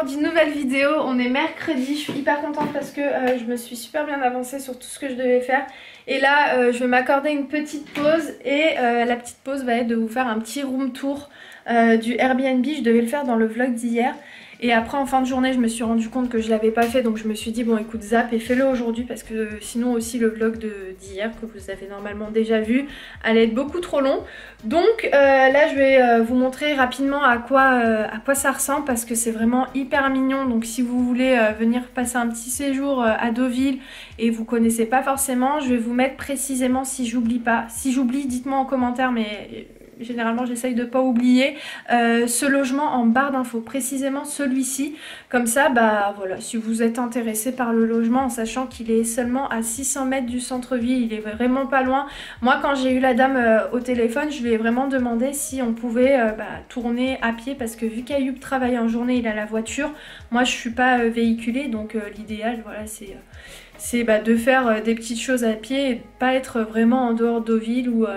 aujourd'hui, nouvelle vidéo. On est mercredi, je suis hyper contente parce que je me suis super bien avancée sur tout ce que je devais faire. Et là, je vais m'accorder une petite pause et la petite pause va être de vous faire un petit room tour du Airbnb. Je devais le faire dans le vlog d'hier. Et après en fin de journée je me suis rendu compte que je l'avais pas fait, donc je me suis dit bon écoute zappe et fais-le aujourd'hui parce que sinon aussi le vlog d'hier que vous avez normalement déjà vu allait être beaucoup trop long. Donc là je vais vous montrer rapidement à quoi ça ressemble parce que c'est vraiment hyper mignon. Donc si vous voulez venir passer un petit séjour à Deauville et vous connaissez pas forcément, je vais vous mettre précisément, si j'oublie pas. Si j'oublie dites-moi en commentaire, mais généralement j'essaye de pas oublier ce logement en barre d'infos, précisément celui-ci. Comme ça bah voilà, si vous êtes intéressé par le logement en sachant qu'il est seulement à 600 mètres du centre-ville, il est vraiment pas loin. Moi quand j'ai eu la dame au téléphone, je lui ai vraiment demandé si on pouvait tourner à pied parce que vu qu'Ayoub travaille en journée, il a la voiture, moi je suis pas véhiculée, donc l'idéal voilà c'est de faire des petites choses à pied et pas être vraiment en dehors de Deauville ou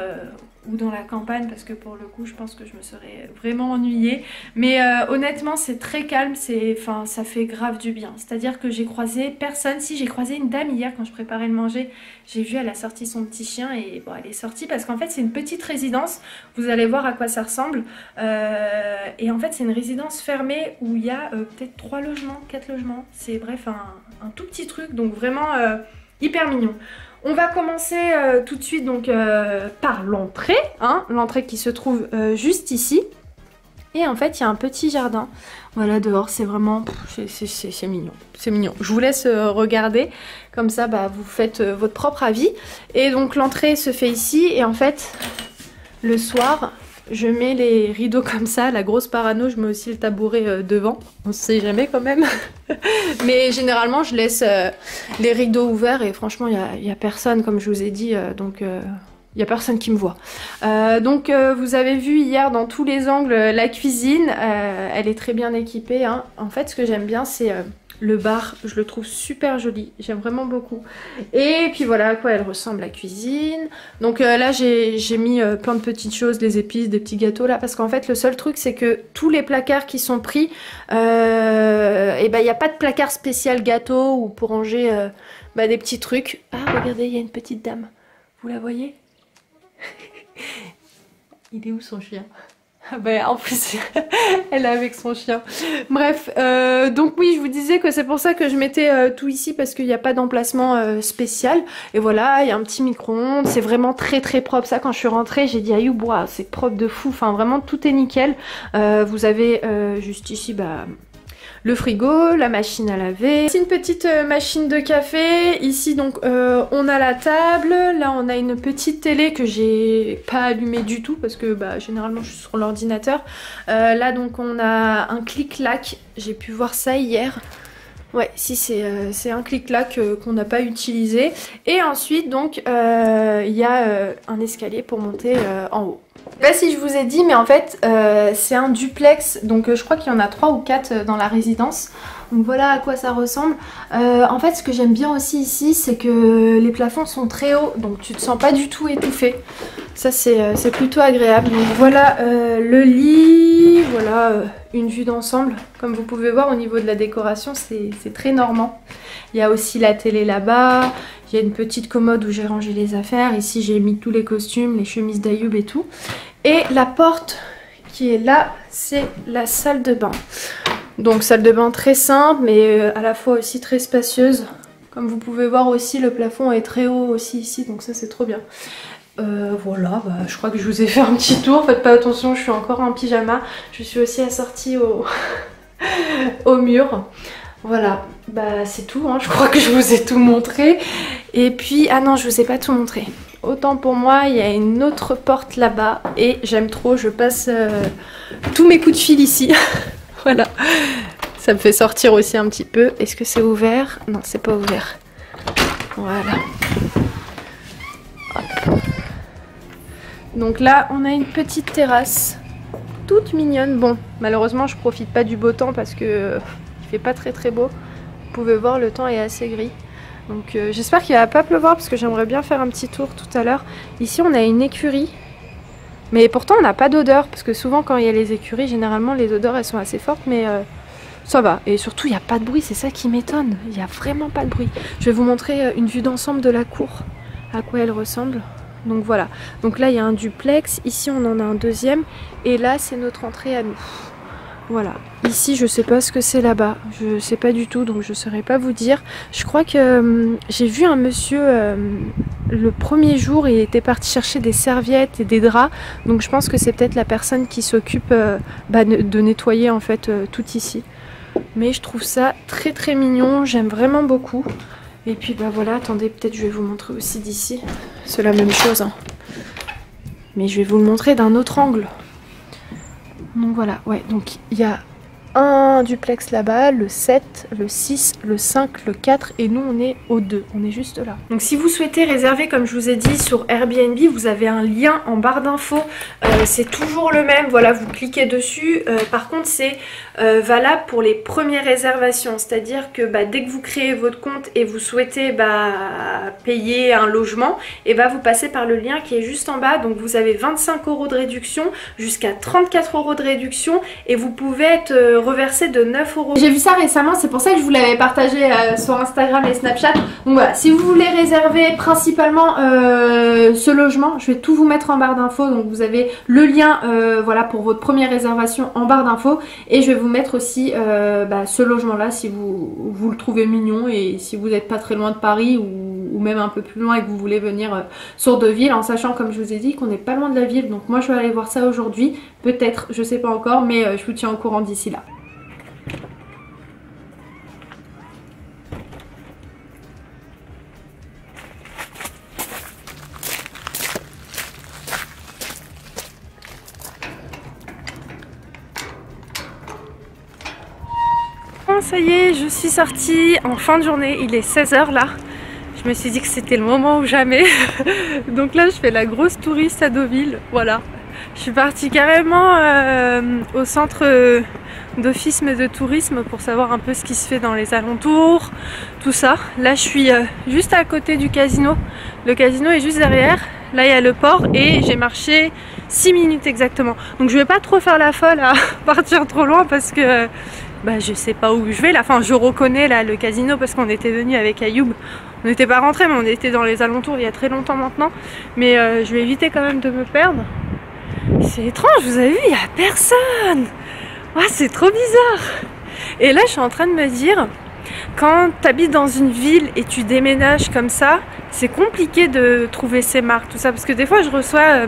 dans la campagne parce que pour le coup je pense que je me serais vraiment ennuyée. Mais honnêtement c'est très calme, ça fait grave du bien. C'est à dire que j'ai croisé personne. Si j'ai croisé une dame hier quand je préparais le manger, j'ai vu elle a sorti son petit chien et bon elle est sortie parce qu'en fait c'est une petite résidence. Vous allez voir à quoi ça ressemble et en fait c'est une résidence fermée où il y a peut-être 3 logements, 4 logements. C'est bref un tout petit truc, donc vraiment hyper mignon. On va commencer tout de suite donc par l'entrée, hein, l'entrée qui se trouve juste ici. Et en fait il y a un petit jardin, voilà dehors, c'est vraiment, c'est mignon, c'est mignon. Je vous laisse regarder, comme ça vous faites votre propre avis. Et donc l'entrée se fait ici et en fait le soir je mets les rideaux comme ça, la grosse parano, je mets aussi le tabouret devant, on sait jamais quand même. Mais généralement je laisse les rideaux ouverts et franchement il y a personne comme je vous ai dit, donc il n'y a personne qui me voit. Donc vous avez vu hier dans tous les angles la cuisine, elle est très bien équipée, hein. En fait ce que j'aime bien c'est le bar, je le trouve super joli, j'aime vraiment beaucoup. Et puis voilà à quoi elle ressemble la cuisine. Donc là j'ai mis plein de petites choses, des épices, des petits gâteaux là, parce qu'en fait le seul truc c'est que tous les placards qui sont pris, et il n'y a pas de placard spécial gâteau ou pour ranger des petits trucs. Ah regardez, il y a une petite dame, vous la voyez? Il est où son chien? En plus elle est avec son chien. Bref, donc oui je vous disais que c'est pour ça que je mettais tout ici parce qu'il n'y a pas d'emplacement spécial. Et voilà, il y a un petit micro-ondes, c'est vraiment très très propre. Ça quand je suis rentrée j'ai dit à Ayoub, c'est propre de fou, enfin vraiment tout est nickel. Vous avez juste ici le frigo, la machine à laver, c'est une petite machine de café. Ici donc on a la table, là on a une petite télé que j'ai pas allumée du tout parce que généralement je suis sur l'ordinateur. Là donc on a un clic-clac, j'ai pu voir ça hier. Ouais, si c'est un clic-clac qu'on n'a pas utilisé. Et ensuite donc il y a un escalier pour monter en haut. Je sais pas si je vous ai dit mais en fait c'est un duplex, donc je crois qu'il y en a 3 ou 4 dans la résidence. Donc voilà à quoi ça ressemble. En fait ce que j'aime bien aussi ici c'est que les plafonds sont très hauts, donc tu te sens pas du tout étouffé. Ça c'est plutôt agréable. Donc voilà le lit, voilà une vue d'ensemble. Comme vous pouvez voir au niveau de la décoration c'est très normand. Il y a aussi la télé là-bas. Il y a une petite commode où j'ai rangé les affaires. Ici j'ai mis tous les costumes, les chemises d'Ayoub et tout. Et la porte qui est là, c'est la salle de bain. Donc salle de bain très simple mais à la fois aussi très spacieuse. Comme vous pouvez voir aussi le plafond est très haut aussi ici, donc ça c'est trop bien. Voilà, je crois que je vous ai fait un petit tour. Faites pas attention, je suis encore en pyjama. Je suis aussi assortie au mur. Voilà, c'est tout, hein. Je crois que je vous ai tout montré. Et puis, ah non, je vous ai pas tout montré. Autant pour moi, il y a une autre porte là-bas et j'aime trop, je passe tous mes coups de fil ici. Voilà, ça me fait sortir aussi un petit peu. Est-ce que c'est ouvert? Non, c'est pas ouvert. Voilà. Hop. Donc là, on a une petite terrasse toute mignonne. Bon, malheureusement, je profite pas du beau temps parce que il fait pas très très beau. Vous pouvez voir, le temps est assez gris. Donc j'espère qu'il va pas pleuvoir parce que j'aimerais bien faire un petit tour tout à l'heure. Ici, on a une écurie. Mais pourtant, on n'a pas d'odeur parce que souvent, quand il y a les écuries, généralement, les odeurs, elles sont assez fortes. Mais ça va. Et surtout, il n'y a pas de bruit, c'est ça qui m'étonne. Il n'y a vraiment pas de bruit. Je vais vous montrer une vue d'ensemble de la cour, à quoi elle ressemble. Donc voilà. Donc là, il y a un duplex. Ici, on en a un deuxième. Et là, c'est notre entrée à nous. Voilà. Ici, je sais pas ce que c'est là-bas. Je sais pas du tout, donc je saurais pas vous dire. Je crois que j'ai vu un monsieur le premier jour, il était parti chercher des serviettes et des draps. Donc je pense que c'est peut-être la personne qui s'occupe de nettoyer en fait tout ici. Mais je trouve ça très très mignon. J'aime vraiment beaucoup. Et puis bah voilà, attendez, peut-être je vais vous montrer aussi d'ici. C'est la même chose, hein. Mais je vais vous le montrer d'un autre angle. Donc voilà, ouais, donc il y a un duplex là-bas, le 7, le 6, le 5, le 4 et nous on est au 2, on est juste là. Donc si vous souhaitez réserver comme je vous ai dit sur Airbnb, vous avez un lien en barre d'infos, c'est toujours le même, voilà, vous cliquez dessus. Par contre c'est valable pour les premières réservations, c'est-à-dire que dès que vous créez votre compte et vous souhaitez payer un logement, et vous passez par le lien qui est juste en bas, donc vous avez 25 € de réduction jusqu'à 34 € de réduction et vous pouvez être reversé de 9 €. J'ai vu ça récemment, c'est pour ça que je vous l'avais partagé sur Instagram et Snapchat. Donc voilà, si vous voulez réserver principalement ce logement, je vais tout vous mettre en barre d'infos. Donc vous avez le lien voilà, pour votre première réservation en barre d'infos. Et je vais vous mettre aussi ce logement là si vous le trouvez mignon et si vous n'êtes pas très loin de Paris ou même un peu plus loin et que vous voulez venir sur Deauville, en sachant comme je vous ai dit qu'on n'est pas loin de la ville. Donc moi je vais aller voir ça aujourd'hui, peut-être, je sais pas encore, mais je vous tiens au courant d'ici là. Bon, ça y est, je suis sortie en fin de journée, il est 16 h là. Je me suis dit que c'était le moment ou jamais. Donc là je fais la grosse touriste à Deauville, voilà. Je suis partie carrément au centre d'office de tourisme pour savoir un peu ce qui se fait dans les alentours, tout ça. Là je suis juste à côté du casino. Le casino est juste derrière. Là il y a le port et j'ai marché 6 minutes exactement. Donc je vais pas trop faire la folle à partir trop loin parce que je sais pas où je vais là. Enfin je reconnais là le casino parce qu'on était venu avec Ayoub. On n'était pas rentré mais on était dans les alentours il y a très longtemps maintenant. Mais je vais éviter quand même de me perdre. C'est étrange, vous avez vu, il n'y a personne. Ah, c'est trop bizarre. Et là je suis en train de me dire, quand tu habites dans une ville et tu déménages comme ça, c'est compliqué de trouver ses marques, tout ça. Parce que des fois je reçois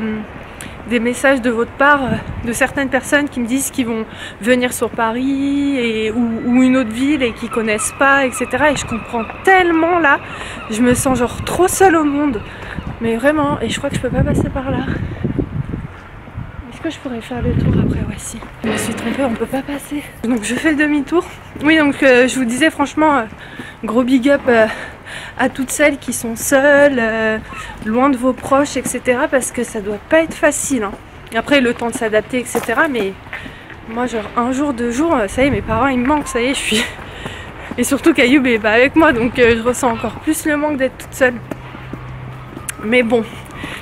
des messages de votre part de certaines personnes qui me disent qu'ils vont venir sur Paris ou une autre ville et qu'ils connaissent pas, etc. Et je comprends tellement là, je me sens genre trop seule au monde. Mais vraiment, et je crois que je peux pas passer par là. Est-ce que je pourrais faire le tour après? Ouais, si. Je me suis trompée, on peut pas passer. Donc je fais le demi-tour. Oui, donc je vous disais franchement, gros big up à toutes celles qui sont seules, loin de vos proches, etc. Parce que ça doit pas être facile. Hein. Après, le temps de s'adapter, etc. Mais moi, genre un jour, 2 jours, ça y est, mes parents ils me manquent, ça y est, je suis. Et surtout qu'Ayoub est pas avec moi, donc je ressens encore plus le manque d'être toute seule. Mais bon.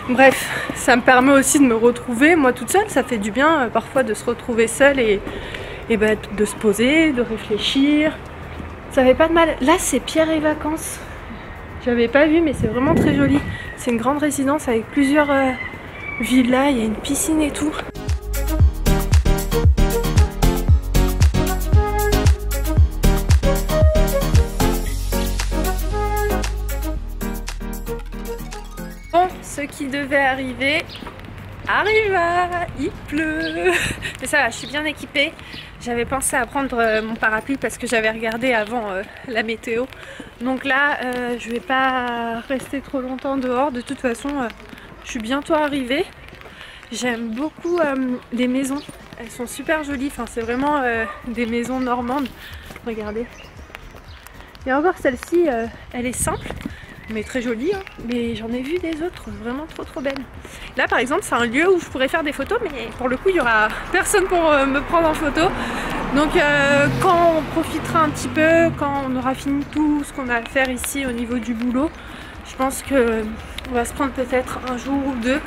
Bref, ça me permet aussi de me retrouver, moi toute seule, ça fait du bien parfois de se retrouver seule et de se poser, de réfléchir. Ça fait pas de mal. Là c'est Pierre et Vacances. J'avais pas vu mais c'est vraiment très joli. C'est une grande résidence avec plusieurs villas, il y a une piscine et tout. Ce qui devait arriver arriva, il pleut. Mais ça va, je suis bien équipée. J'avais pensé à prendre mon parapluie parce que j'avais regardé avant la météo. Donc là, je vais pas rester trop longtemps dehors. De toute façon, je suis bientôt arrivée. J'aime beaucoup les maisons. Elles sont super jolies. Enfin, c'est vraiment des maisons normandes. Regardez. Et encore celle-ci, elle est simple. Mais très jolie, hein. Mais j'en ai vu des autres vraiment trop belles. Là par exemple c'est un lieu où je pourrais faire des photos, mais pour le coup il y aura personne pour me prendre en photo. Donc quand on profitera un petit peu, quand on aura fini tout ce qu'on a à faire ici au niveau du boulot, je pense que on va se prendre peut-être un jour ou 2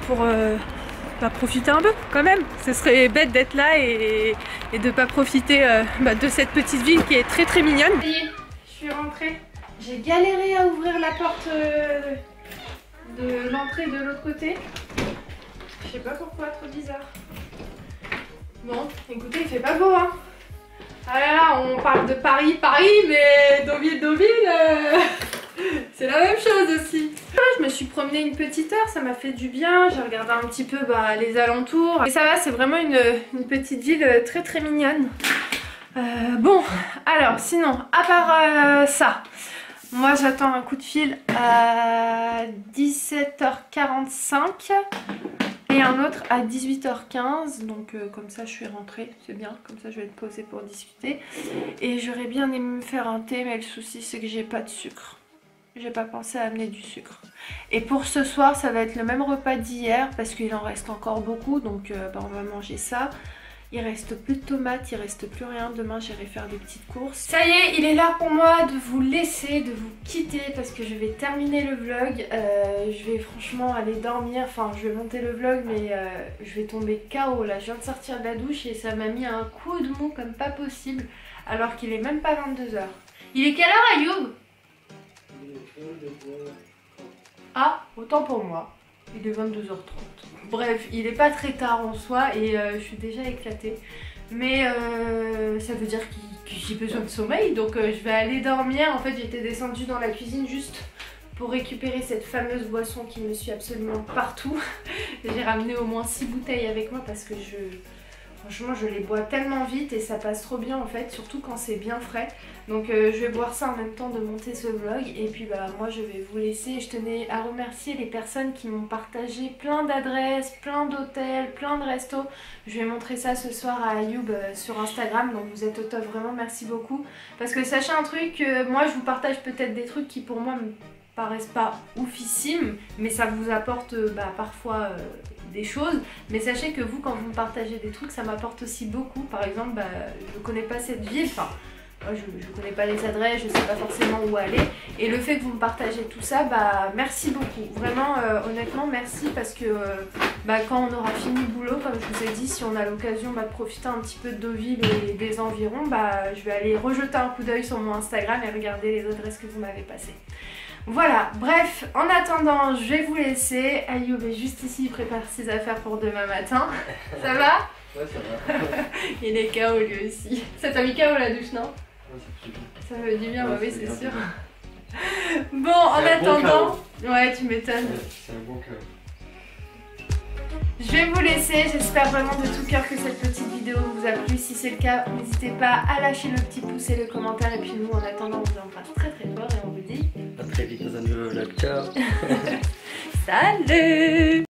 pour profiter un peu quand même. Ce serait bête d'être là et de pas profiter de cette petite ville qui est très très mignonne. Ça y est, je suis rentrée. J'ai galéré à ouvrir la porte de l'entrée de l'autre côté. Je sais pas pourquoi, trop bizarre. Bon, écoutez, il fait pas beau, hein. Ah là là, on parle de Paris, mais Deauville, c'est la même chose aussi. Je me suis promenée une petite heure, ça m'a fait du bien. J'ai regardé un petit peu les alentours. Et ça va, c'est vraiment une petite ville très très mignonne. Bon, alors sinon, à part ça, moi j'attends un coup de fil à 17h45 et un autre à 18h15. Donc comme ça je suis rentrée, c'est bien, comme ça je vais être posée pour discuter. Et j'aurais bien aimé me faire un thé, mais le souci c'est que j'ai pas de sucre. J'ai pas pensé à amener du sucre. Et pour ce soir ça va être le même repas d'hier parce qu'il en reste encore beaucoup. Donc on va manger ça. Il reste plus de tomates, il reste plus rien. Demain j'irai faire des petites courses. Ça y est, il est là pour moi de vous laisser, de vous quitter parce que je vais terminer le vlog. Je vais franchement aller dormir, enfin je vais monter le vlog mais je vais tomber KO là. Je viens de sortir de la douche et ça m'a mis un coup de mou comme pas possible alors qu'il est même pas 22 h. Il est quelle heure Ayoub? Ah, autant pour moi. Il est 22h30. Bref, il est pas très tard en soi et je suis déjà éclatée. Mais ça veut dire que j'ai besoin de sommeil, donc je vais aller dormir. En fait, j'étais descendue dans la cuisine juste pour récupérer cette fameuse boisson qui me suit absolument partout. J'ai ramené au moins 6 bouteilles avec moi parce que franchement, je les bois tellement vite et ça passe trop bien en fait, surtout quand c'est bien frais. Donc je vais boire ça en même temps de monter ce vlog. Et puis moi je vais vous laisser. Je tenais à remercier les personnes qui m'ont partagé plein d'adresses, plein d'hôtels, plein de restos. Je vais montrer ça ce soir à Ayoub sur Instagram. Donc vous êtes au top, vraiment merci beaucoup. Parce que sachez un truc, moi je vous partage peut-être des trucs qui pour moi me paraissent pas oufissimes, mais ça vous apporte parfois des choses. Mais sachez que vous, quand vous me partagez des trucs, ça m'apporte aussi beaucoup. Par exemple, je connais pas cette ville, enfin moi, je connais pas les adresses, je sais pas forcément où aller. Et le fait que vous me partagez tout ça, merci beaucoup. Vraiment, honnêtement, merci parce que quand on aura fini le boulot, comme je vous ai dit, si on a l'occasion de profiter un petit peu de Deauville et des environs, je vais aller rejeter un coup d'œil sur mon Instagram et regarder les adresses que vous m'avez passées. Voilà, bref, en attendant, je vais vous laisser. Ayoub est juste ici, il prépare ses affaires pour demain matin. Ça va? Ouais, ça va. Il est KO lui aussi. Ça t'a mis KO la douche, non? Ouais, ça fait du bien, ouais, oui, c'est sûr. Bon, en attendant, ouais, tu m'étonnes. C'est un bon cœur. Je vais vous laisser, j'espère vraiment de tout cœur que cette petite vidéo vous a plu. Si c'est le cas, n'hésitez pas à lâcher le petit pouce et le commentaire. Et puis nous, en attendant, on vous embrasse très très fort et on vous dit à très vite dans un nouveau vlog. Ciao. Salut.